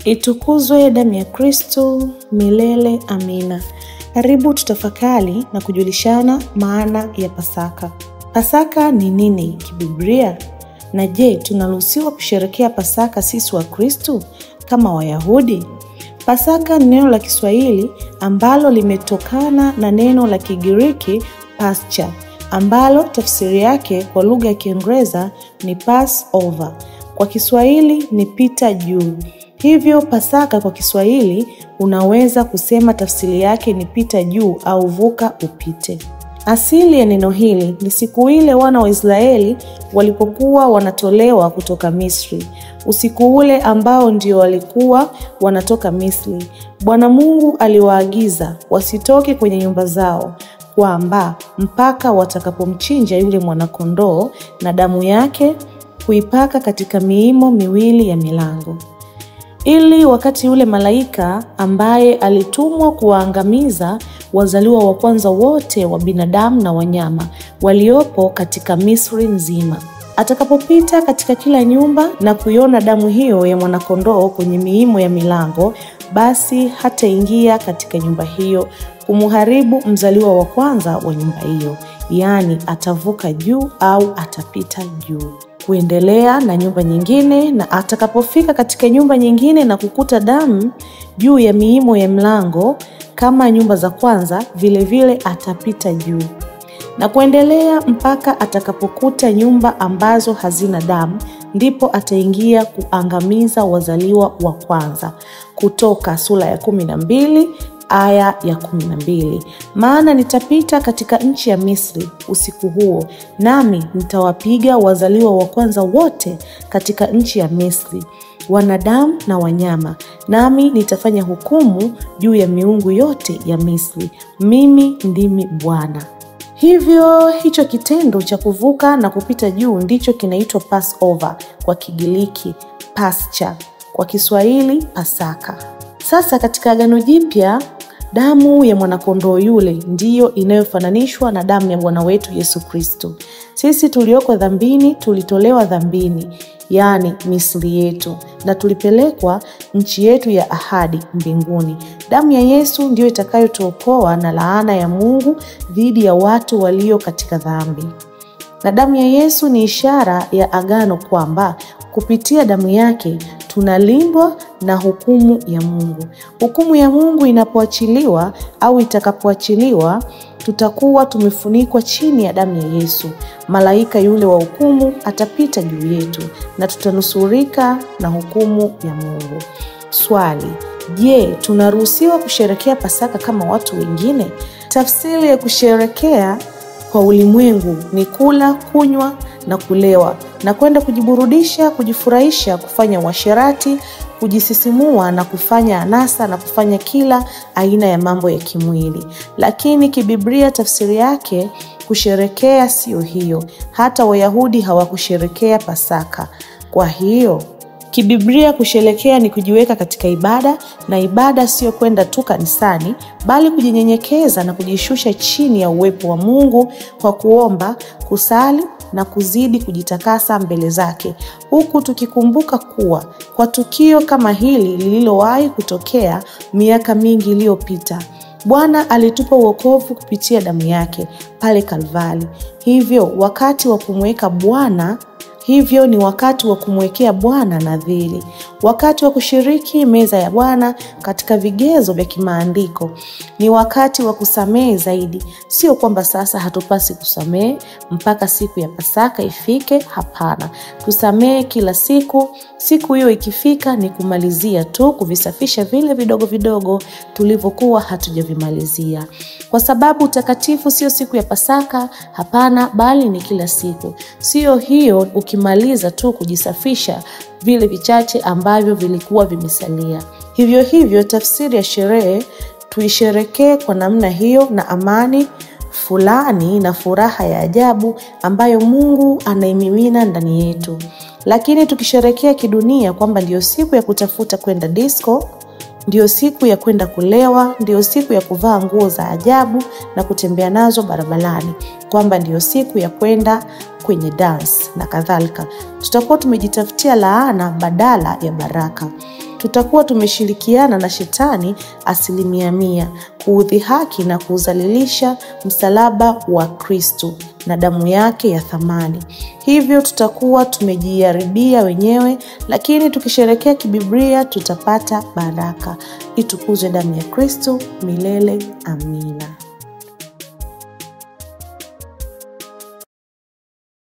Itukuzwe damu ya Kristo milele, amina. Karibu tutafakari na kujulishana maana ya Pasaka. Pasaka ni nini kibiblia? Na je, tunaruhusiwa kusherehekea Pasaka sisi wa Kristo kama Wayahudi? Pasaka ni neno la Kiswahili ambalo limetokana na neno la Kigiriki Pascha, ambalo tafsiri yake kwa lugha ya Kiingereza ni Passover. Kwa Kiswahili ni pita juu. Hivyo Pasaka kwa Kiswahili unaweza kusema tafsiri yake ni pita juu au vuka upite. Asili ya neno hili ni siku ile wana wa Israeli walipokuwa wanatolewa kutoka Misri. Usiku ule ambao ndio walikuwa wanatoka Misri, Bwana Mungu aliwaagiza wasitoke kwenye nyumba zao, kwamba mpaka watakapomchinja yule mwanakondoo na damu yake kuipaka katika miimo miwili ya milango, ili wakati yule malaika ambaye alitumwa kuwaangamiza wazaliwa wa kwanza wote wa binadamu na wanyama waliopo katika Misri nzima, atakapopita katika kila nyumba na kuiona damu hiyo ya mwanakondoo kwenye miimo ya milango, basi hataingia katika nyumba hiyo kumuharibu mzaliwa wa kwanza wa nyumba hiyo, yaani atavuka juu au atapita juu kuendelea na nyumba nyingine. Na atakapofika katika nyumba nyingine na kukuta damu juu ya miimo ya mlango kama nyumba za kwanza, vile vile atapita juu na kuendelea mpaka atakapokuta nyumba ambazo hazina damu, ndipo ataingia kuangamiza wazaliwa wa kwanza. Kutoka sura ya 12 aya ya 12. Maana nitapita katika nchi ya Misri usiku huo, nami nitawapiga wazaliwa wa kwanza wote katika nchi ya Misri, wanadamu na wanyama, nami nitafanya hukumu juu ya miungu yote ya Misri. Mimi ndimi Bwana. Hivyo hicho kitendo cha kuvuka na kupita juu ndicho kinaitwa Passover kwa Kigiriki, Pascha kwa Kiswahili Pasaka. Sasa katika Agano Jipya, damu ya mwanakondoo yule ndiyo inayofananishwa na damu ya Bwana wetu Yesu Kristo. Sisi tulioko dhambini tulitolewa dhambini, yaani Misri yetu, na tulipelekwa nchi yetu ya ahadi mbinguni. Damu ya Yesu ndiyo itakayotuokoa na laana ya Mungu dhidi ya watu walio katika dhambi. Na damu ya Yesu ni ishara ya agano kwamba kupitia damu yake tunalindwa na hukumu ya Mungu. Hukumu ya Mungu inapoachiliwa au itakapoachiliwa, tutakuwa tumefunikwa chini ya damu ya Yesu. Malaika yule wa hukumu atapita juu yetu na tutanusurika na hukumu ya Mungu. Swali: je, tunaruhusiwa kusherehekea Pasaka kama watu wengine? Tafsiri ya kusherehekea kwa ulimwengu ni kula, kunywa na kulewa na kwenda kujiburudisha, kujifurahisha, kufanya uasherati, kujisisimua na kufanya anasa na kufanya kila aina ya mambo ya kimwili. Lakini kibiblia tafsiri yake kusherehekea sio hiyo. Hata Wayahudi hawakusherehekea Pasaka. Kwa hiyo kibiblia kusherehekea ni kujiweka katika ibada, na ibada sio kwenda tu kanisani, bali kujinyenyekeza na kujishusha chini ya uwepo wa Mungu kwa kuomba, kusali na kuzidi kujitakasa mbele zake, huku tukikumbuka kuwa kwa tukio kama hili lililowahi kutokea miaka mingi iliyopita, Bwana alitupa wokovu kupitia damu yake pale Kalvari. Hivyo ni wakati wa kumwekea Bwana nadhiri, wakati wa kushiriki meza ya Bwana katika vigezo vya kimaandiko. Ni wakati wa kusamehe zaidi. Sio kwamba sasa hatupasi kusamehe mpaka siku ya Pasaka ifike, hapana. Tusamehe kila siku. Siku hiyo ikifika ni kumalizia tu kuvisafisha vile vidogo vidogo tulivyokuwa hatujavimalizia. Kwa sababu utakatifu sio siku ya Pasaka, hapana, bali ni kila siku. Sio hiyo ukimaliza tu kujisafisha vile vichache ambavyo vilikuwa vimesalia. Hivyo tafsiri ya sherehe, tuisherekee kwa namna hiyo na amani fulani na furaha ya ajabu ambayo Mungu anaimimina ndani yetu. Lakini tukisherekea kidunia kwamba ndio siku ya kutafuta kwenda disco, ndio siku ya kwenda kulewa, ndio siku ya kuvaa nguo za ajabu na kutembea nazo barabarani, kwamba ndio siku ya kwenda kwenye dance na kadhalika, tutakuwa tumejitafutia laana badala ya baraka. tutakuwa tumeshirikiana na shetani 100% kuudhihaki na kuudhalilisha msalaba wa Kristo na damu yake ya thamani. Hivyo tutakuwa tumejiharibia wenyewe, lakini tukisherehekea kibiblia tutapata baraka. Itukuzwe damu ya Kristo milele. Amina.